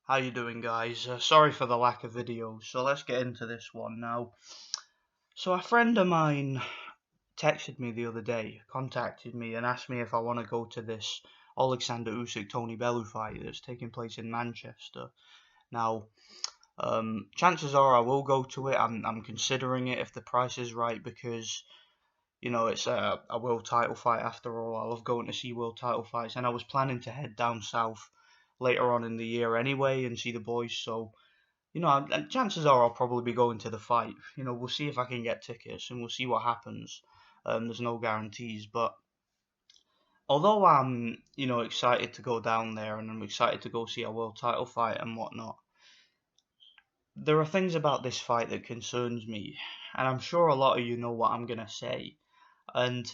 How you doing, guys? Sorry for the lack of videos, so let's get into this one now. So a friend of mine texted me the other day, contacted me and asked me if I want to go to this Oleksandr Usyk Tony Bellew fight that's taking place in Manchester. Now, chances are I will go to it. I'm considering it if the price is right because it's a world title fight after all. I love going to see world title fights, and I was planning to head down south later on in the year anyway and see the boys. So and chances are I'll probably be going to the fight. We'll see if I can get tickets and we'll see what happens. There's no guarantees, but although I'm excited to go down there and I'm excited to go see a world title fight and whatnot, there are things about this fight that concerns me, and I'm sure a lot of you know what I'm gonna say. And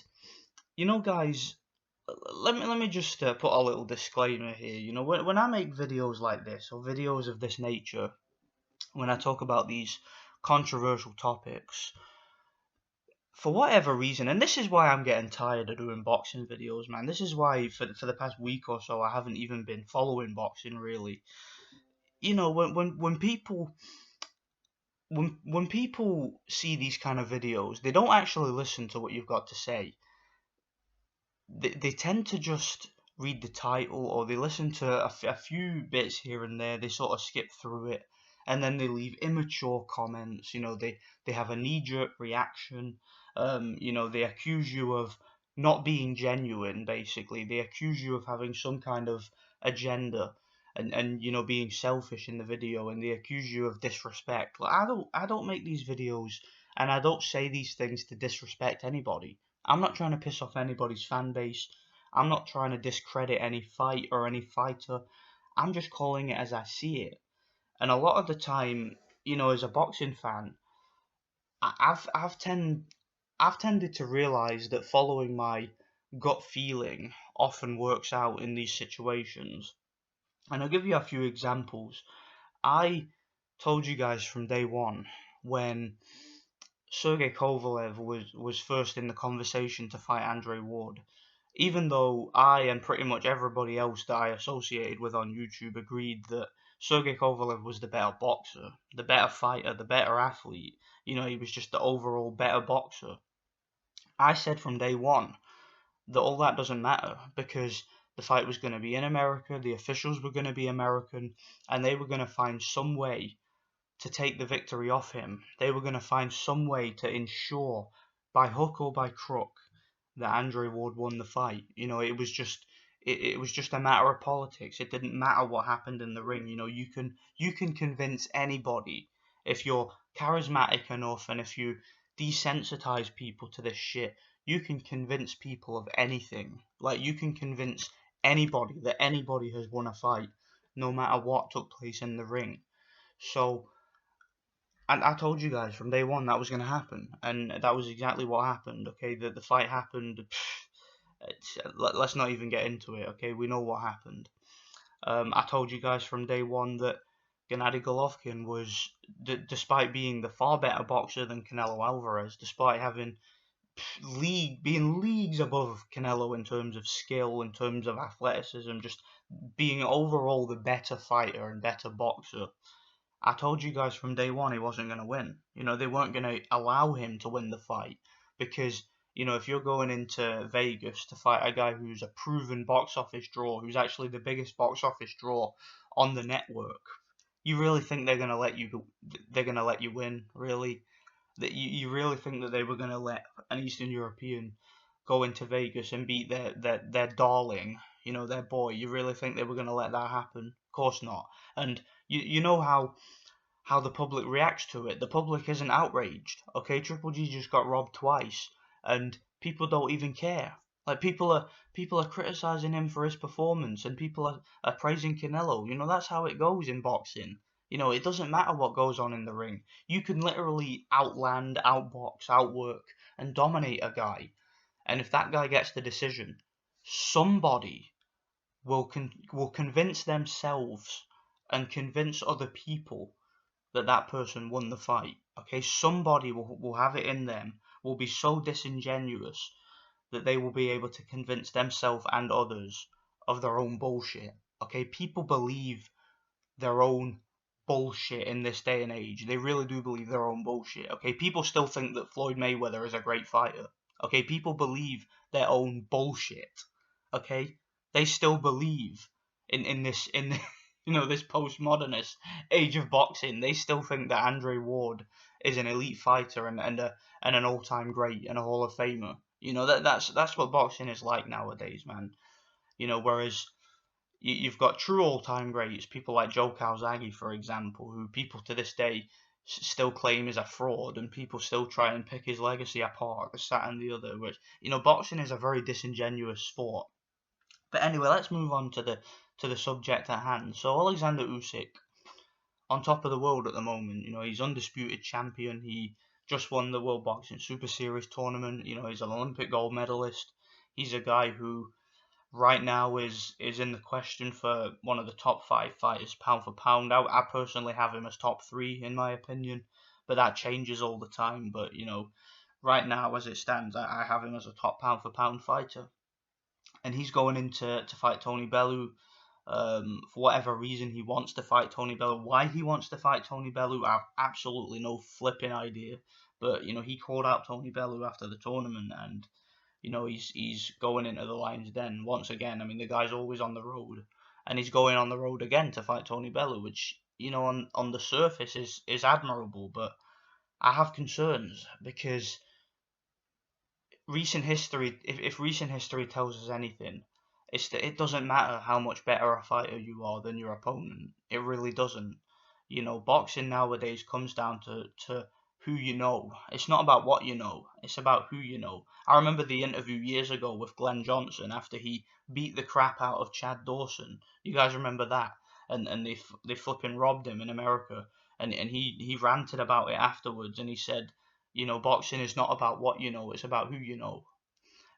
guys, let me just put a little disclaimer here. When I make videos like this or videos of this nature, when I talk about these controversial topics, for whatever reason, and this is why I'm getting tired of doing boxing videos, man. This is why for the past week or so I haven't even been following boxing really. When people see these kind of videos, they don't actually listen to what you've got to say. They tend to just read the title or they listen to a few bits here and there. They sort of skip through it and then they leave immature comments. They have a knee-jerk reaction. They accuse you of not being genuine. Basically, they accuse you of having some kind of agenda and being selfish in the video, and they accuse you of disrespect. Like, I don't make these videos and I don't say these things to disrespect anybody. I'm not trying to piss off anybody's fan base. I'm not trying to discredit any fight or any fighter. I'm just calling it as I see it. And a lot of the time, as a boxing fan, I've tended to realize that following my gut feeling often works out in these situations. And I'll give you a few examples. I told you guys from day one when Sergey Kovalev was first in the conversation to fight Andre Ward, even though I and pretty much everybody else that I associated with on YouTube agreed that Sergey Kovalev was the better boxer, the better fighter, the better athlete. He was just the overall better boxer. I said from day one that all that doesn't matter because the fight was going to be in America, the officials were going to be American, and they were going to find some way to take the victory off him. They were going to find some way to ensure, by hook or by crook, that Andre Ward won the fight. It was just a matter of politics. It didn't matter what happened in the ring. You can convince anybody if you're charismatic enough and if you desensitize people to this shit. You can convince people of anything. Like, you can convince anybody that anybody has won a fight, no matter what took place in the ring. So, and I told you guys from day one that was going to happen, and that was exactly what happened. Okay, the fight happened. Let's not even get into it. Okay, we know what happened. I told you guys from day one that Gennady Golovkin was, despite being the far better boxer than Canelo Alvarez, despite having being leagues above Canelo in terms of skill, in terms of athleticism, just being overall the better fighter and better boxer. I told you guys from day one he wasn't going to win. They weren't going to allow him to win the fight because, if you're going into Vegas to fight a guy who's a proven box office draw, who's actually the biggest box office draw on the network, you really think they're going to let you win, really? That you really think that they were going to let an Eastern European go into Vegas and beat their darling, their boy? You really think they were going to let that happen? Of course not. And you know how the public reacts to it. The public isn't outraged. Okay, Triple G just got robbed twice, and people don't even care. Like, people are criticizing him for his performance, and people are praising Canelo. That's how it goes in boxing. It doesn't matter what goes on in the ring. You can literally outland, outbox, outwork, and dominate a guy. And if that guy gets the decision, somebody will convince themselves and convince other people that person won the fight. Okay, somebody will have it in them, will be so disingenuous that they will be able to convince themselves and others of their own bullshit. Okay, people believe their own bullshit in this day and age. They really do believe their own bullshit. Okay, people still think that Floyd Mayweather is a great fighter. Okay, people believe their own bullshit. Okay, they still believe in this this postmodernist age of boxing. They still think that Andre Ward is an elite fighter and an all-time great and a Hall of Famer. That's what boxing is like nowadays, man. Whereas you've got true all-time greats, people like Joe Calzaghe, for example, who people to this day still claim is a fraud, and people still try and pick his legacy apart, this, that, and the other. Which boxing is a very disingenuous sport. But anyway, let's move on to the subject at hand. So Oleksandr Usyk, on top of the world at the moment. He's undisputed champion. He just won the World Boxing Super Series tournament. He's an Olympic gold medalist. He's a guy who right now is in the question for one of the top 5 fighters pound for pound. I personally have him as top 3 in my opinion, but that changes all the time. But right now as it stands, I have him as a top pound for pound fighter, and he's going in to fight Tony Bellew. For whatever reason, he wants to fight Tony Bellew. Why he wants to fight Tony Bellew, I have absolutely no flipping idea. But he called out Tony Bellew after the tournament, and he's going into the Lions Den once again. I mean, the guy's always on the road, and he's going on the road again to fight Tony Bellew, which on the surface is admirable, but I have concerns because recent history, if recent history tells us anything, it's that it doesn't matter how much better a fighter you are than your opponent. It really doesn't. Boxing nowadays comes down to who you know. It's not about what you know. It's about who you know. I remember the interview years ago with Glenn Johnson after he beat the crap out of Chad Dawson. You guys remember that? And they flipping robbed him in America. And he ranted about it afterwards, and he said, boxing is not about what you know, it's about who you know.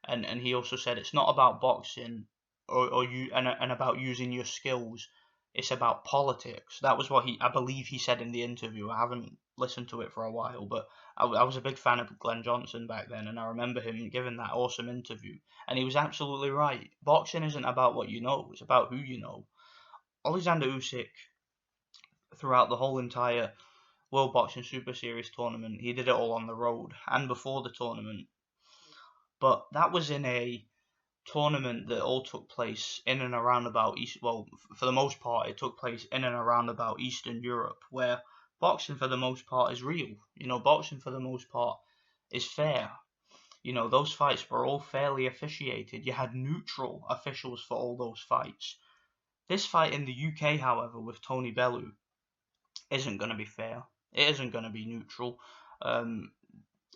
And he also said it's not about boxing or you and about using your skills. It's about politics. That was what I believe he said in the interview. I haven't listened to it for a while, but I was a big fan of Glenn Johnson back then, and I remember him giving that awesome interview. And he was absolutely right. Boxing isn't about what you know; it's about who you know. Oleksandr Usyk, throughout the whole entire World Boxing Super Series tournament, he did it all on the road and before the tournament. But that was in a tournament that all took place in and around about East. Well, for the most part, it took place in and around about Eastern Europe, where boxing for the most part is real. Boxing for the most part is fair. Those fights were all fairly officiated. You had neutral officials for all those fights. This fight in the UK, however, with Tony Bellew, isn't going to be fair. It isn't going to be neutral. Um,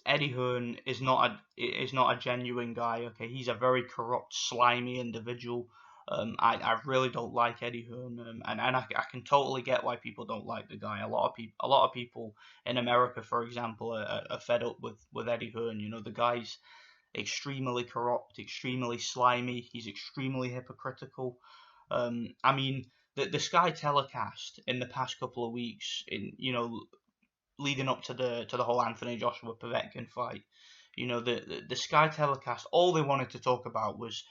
Eddie Hearn is not a genuine guy. Okay, he's a very corrupt, slimy individual. I really don't like Eddie Hearn, and I can totally get why people don't like the guy. A lot of people in America, for example, are fed up with Eddie Hearn. The guy's extremely corrupt, extremely slimy. He's extremely hypocritical. I mean, the Sky telecast in the past couple of weeks, leading up to the whole Anthony Joshua Povetkin fight, the Sky telecast, all they wanted to talk about was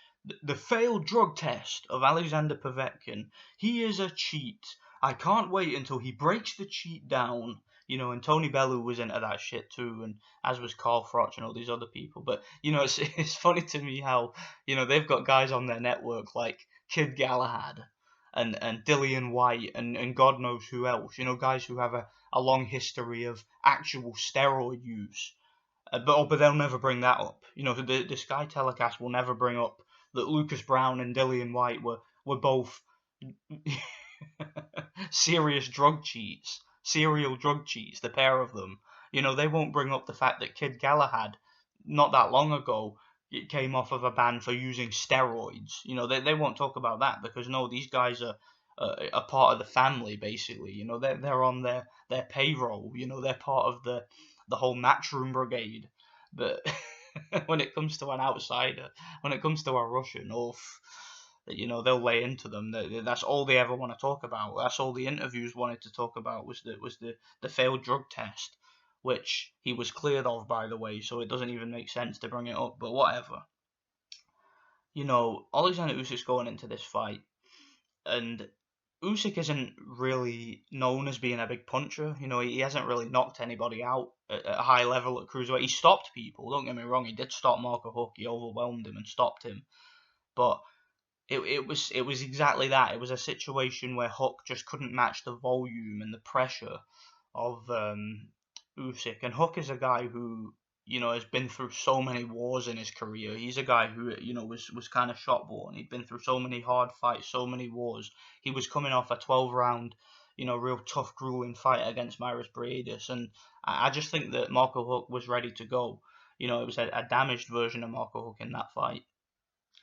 the failed drug test of Alexander Povetkin. He is a cheat. I can't wait until he breaks the cheat down. And Tony Bellew was into that shit too, and as was Carl Froch and all these other people. But it's funny to me how they've got guys on their network like Kid Galahad and Dillian White and God knows who else. Guys who have a long history of actual steroid use. But they'll never bring that up. The Sky telecast will never bring up that Lucas Brown and Dillian White were both serious drug cheats, serial drug cheats, the pair of them. They won't bring up the fact that Kid Galahad, not that long ago, it came off of a ban for using steroids. They won't talk about that because no, these guys are a part of the family basically. They're on their payroll. They're part of the whole Matchroom brigade. But when it comes to an outsider, when it comes to a Russian, they'll lay into them. That's all they ever want to talk about. That's all the interviews wanted to talk about was the failed drug test, which he was cleared of, by the way. So it doesn't even make sense to bring it up. But whatever. Oleksandr Usyk's going into this fight, and Usyk isn't really known as being a big puncher. You know, he hasn't really knocked anybody out at a high level at cruiserweight. He stopped people. Don't get me wrong. He did stop Marco Huck. He overwhelmed him and stopped him. But it was exactly that. It was a situation where Huck just couldn't match the volume and the pressure of Usyk. And Huck is a guy who, has been through so many wars in his career. He's a guy who, was kind of shot born. He'd been through so many hard fights, so many wars. He was coming off a 12-round, real tough, grueling fight against Maris Briedis. And I just think that Marco Huck was ready to go. It was a damaged version of Marco Huck in that fight.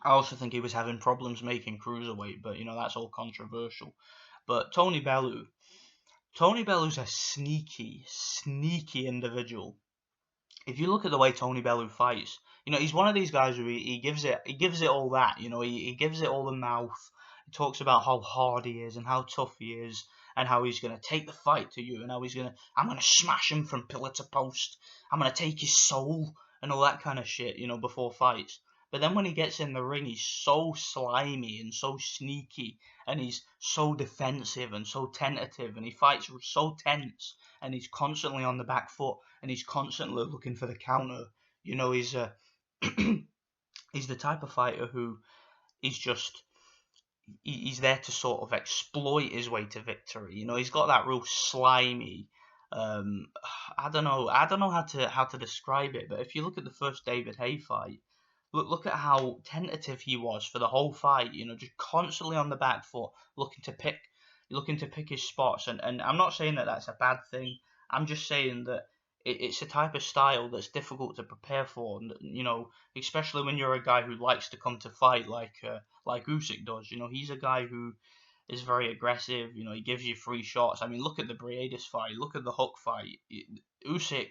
I also think he was having problems making cruiserweight, but that's all controversial. But Tony Bellew's a sneaky, sneaky individual. If you look at the way Tony Bellew fights, he's one of these guys who he gives it all that, he gives it all the mouth. He talks about how hard he is and how tough he is and how he's gonna take the fight to you and how I'm gonna smash him from pillar to post. I'm gonna take his soul and all that kind of shit, before fights. But then when he gets in the ring, he's so slimy and so sneaky, and he's so defensive and so tentative, and he fights so tense, and he's constantly on the back foot, and he's constantly looking for the counter. He's he's the type of fighter who he's just he's there to sort of exploit his way to victory. He's got that real slimy. Um, I don't know how to describe it, but if you look at the first David Haye fight, look at how tentative he was for the whole fight. Just constantly on the back foot, looking to pick his spots. And I'm not saying that that's a bad thing. I'm just saying that it's a type of style that's difficult to prepare for. And, especially when you're a guy who likes to come to fight like Usyk does. He's a guy who is very aggressive. He gives you free shots. I mean, look at the Briedis fight. Look at the Hook fight. Usyk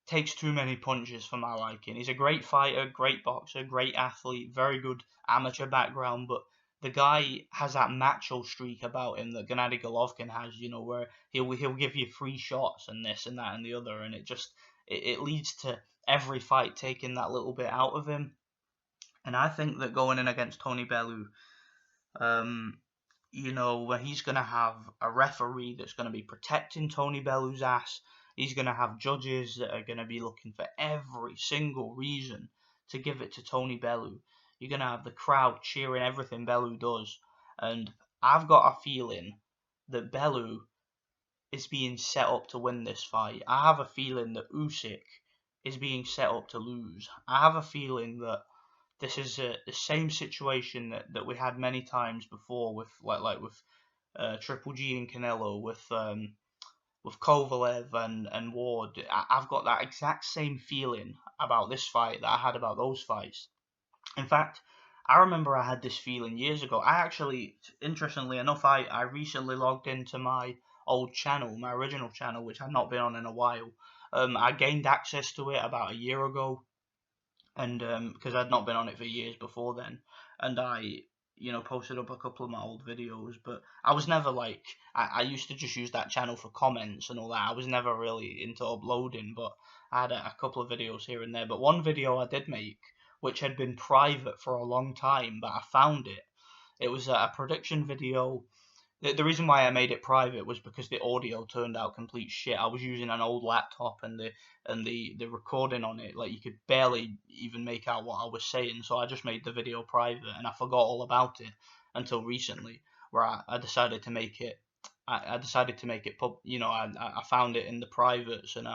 takes too many punches for my liking. He's a great fighter, great boxer, great athlete, very good amateur background, but the guy has that macho streak about him that Gennady Golovkin has, where he'll give you free shots and this and that and the other, and it leads to every fight taking that little bit out of him. And I think that going in against Tony Bellew, um, where he's going to have a referee that's going to be protecting Tony Bellew's ass. He's going to have judges that are going to be looking for every single reason to give it to Tony Bellew. You're going to have the crowd cheering everything Bellew does. And I've got a feeling that Bellew is being set up to win this fight. I have a feeling that Usyk is being set up to lose. I have a feeling that this is the same situation that we had many times before with with Triple G and Canelo, with Kovalev and Ward. I've got that exact same feeling about this fight that I had about those fights. In fact, I remember I had this feeling years ago. I actually, interestingly enough, I recently logged into my old channel, my original channel, which I'd not been on in a while. I gained access to it about a year ago, and because I'd not been on it for years before then, and I posted up a couple of my old videos, but I was never I used to just use that channel for comments and all that. I was never really into uploading, but I had a couple of videos here and there. But one video I did make, which had been private for a long time, but I found it. It was a prediction video. The reason why I made it private was because the audio turned out complete shit. I was using an old laptop, and the recording on it, like, you could barely even make out what I was saying. So I just made the video private, and I forgot all about it until recently, where I decided to make it. I decided to make it pub. I found it in the privates, and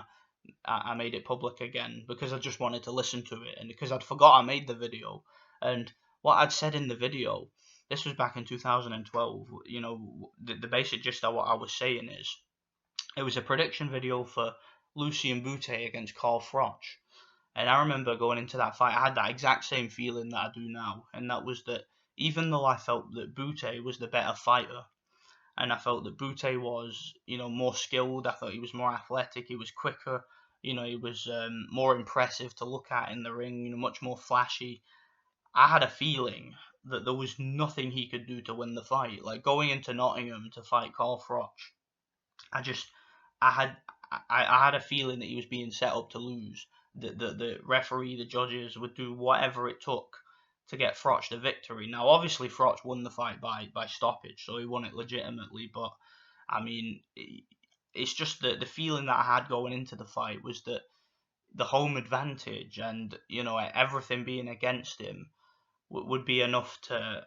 I made it public again because I just wanted to listen to it, and because I'd forgot I made the video. And what I'd said in the video, this was back in 2012. The basic gist of what I was saying is, it was a prediction video for Lucien Bute against Carl Froch. And I remember going into that fight, I had that exact same feeling that I do now, and that was that even though I felt that Bute was the better fighter, and I felt that Bute was, more skilled. I thought he was more athletic. He was quicker. He was more impressive to look at in the ring. Much more flashy. I had a feeling that there was nothing he could do to win the fight. Like, going into Nottingham to fight Carl Froch, I just, I had, I had a feeling that he was being set up to lose. That the referee, the judges would do whatever it took to get Froch the victory. Now, obviously, Froch won the fight by stoppage, so he won it legitimately. But I mean, it's just the feeling that I had going into the fight was that the home advantage and everything being against him would be enough to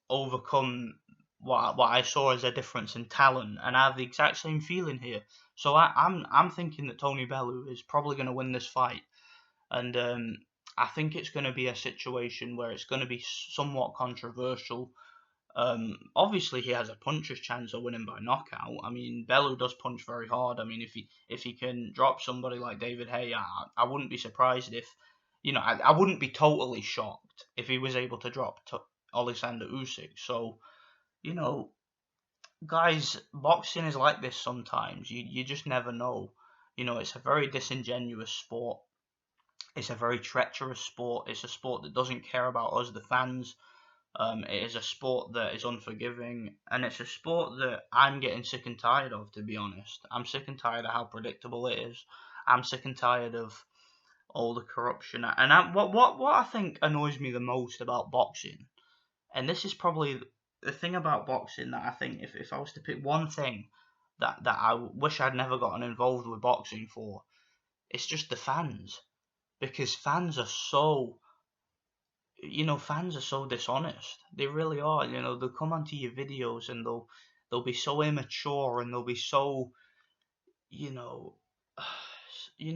overcome what I saw as a difference in talent, and I have the exact same feeling here. So I'm thinking that Tony Bellew is probably going to win this fight, and I think it's going to be a situation where it's going to be somewhat controversial. Obviously, he has a puncher's chance of winning by knockout. I mean, Bellew does punch very hard. I mean, if he can drop somebody like David Haye, I wouldn't be surprised if, I wouldn't be totally shocked if he was able to drop Oleksandr Usyk. So, you know, guys, boxing is like this sometimes. You just never know. It's a very disingenuous sport. It's a very treacherous sport. It's a sport that doesn't care about us, the fans. It is a sport that is unforgiving, and it's a sport that I'm getting sick and tired of, to be honest. I'm sick and tired of how predictable it is. I'm sick and tired of all the corruption. And what I think annoys me the most about boxing, and this is probably the thing about boxing that I think if I was to pick one thing that I wish I'd never gotten involved with boxing for, it's just the fans. Because fans are so dishonest. They really are. They'll come onto your videos and they'll be so immature, and they'll be so, you know,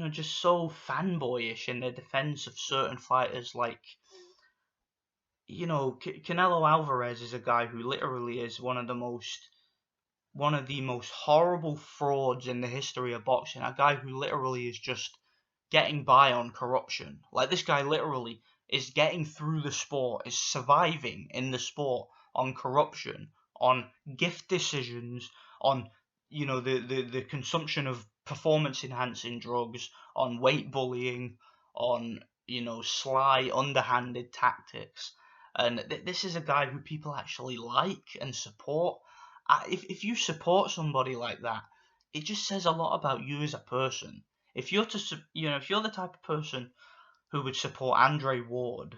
just so fanboyish in their defense of certain fighters. Like, Canelo Alvarez is a guy who literally is one of the most horrible frauds in the history of boxing. A guy who literally is just getting by on corruption. Like, this guy literally is getting through the sport, is surviving in the sport on corruption, on gift decisions, on the consumption of performance enhancing drugs, on weight bullying, on sly underhanded tactics. And this is a guy who people actually like and support. If you support somebody like that, it just says a lot about you as a person. If you're if you're the type of person who would support Andre Ward,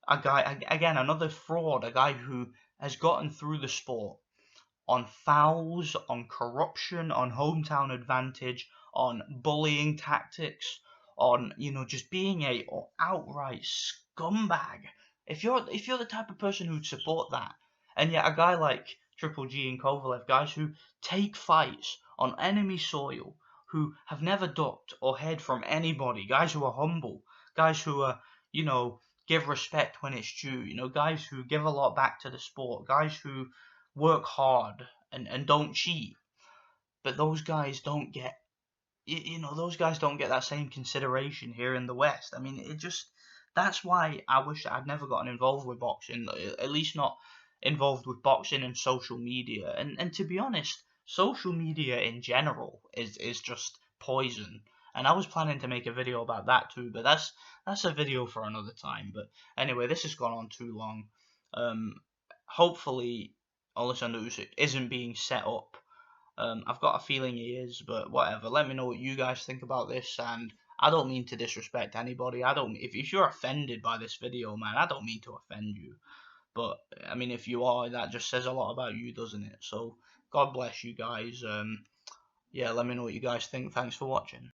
a guy, again, another fraud, a guy who has gotten through the sport on fouls, on corruption, on hometown advantage, on bullying tactics, on just being a outright scumbag. If you're the type of person who'd support that, and yet a guy like Triple G and Kovalev, guys who take fights on enemy soil, who have never ducked or hid from anybody, guys who are humble, guys who are give respect when it's due, guys who give a lot back to the sport, guys who work hard and don't cheat. But those guys don't get that same consideration here in the West. I mean, that's why I wish that I'd never gotten involved with boxing, at least not involved with boxing and social media. And to be honest, social media in general is just poison. And I was planning to make a video about that too, but that's a video for another time. But anyway, this has gone on too long. Hopefully Oleksandr Usyk isn't being set up. I've got a feeling he is, but whatever. Let me know what you guys think about this, and I don't mean to disrespect anybody. If you're offended by this video, man, I don't mean to offend you. But I mean, if you are, that just says a lot about you, doesn't it? So God bless you guys. Yeah, let me know what you guys think. Thanks for watching.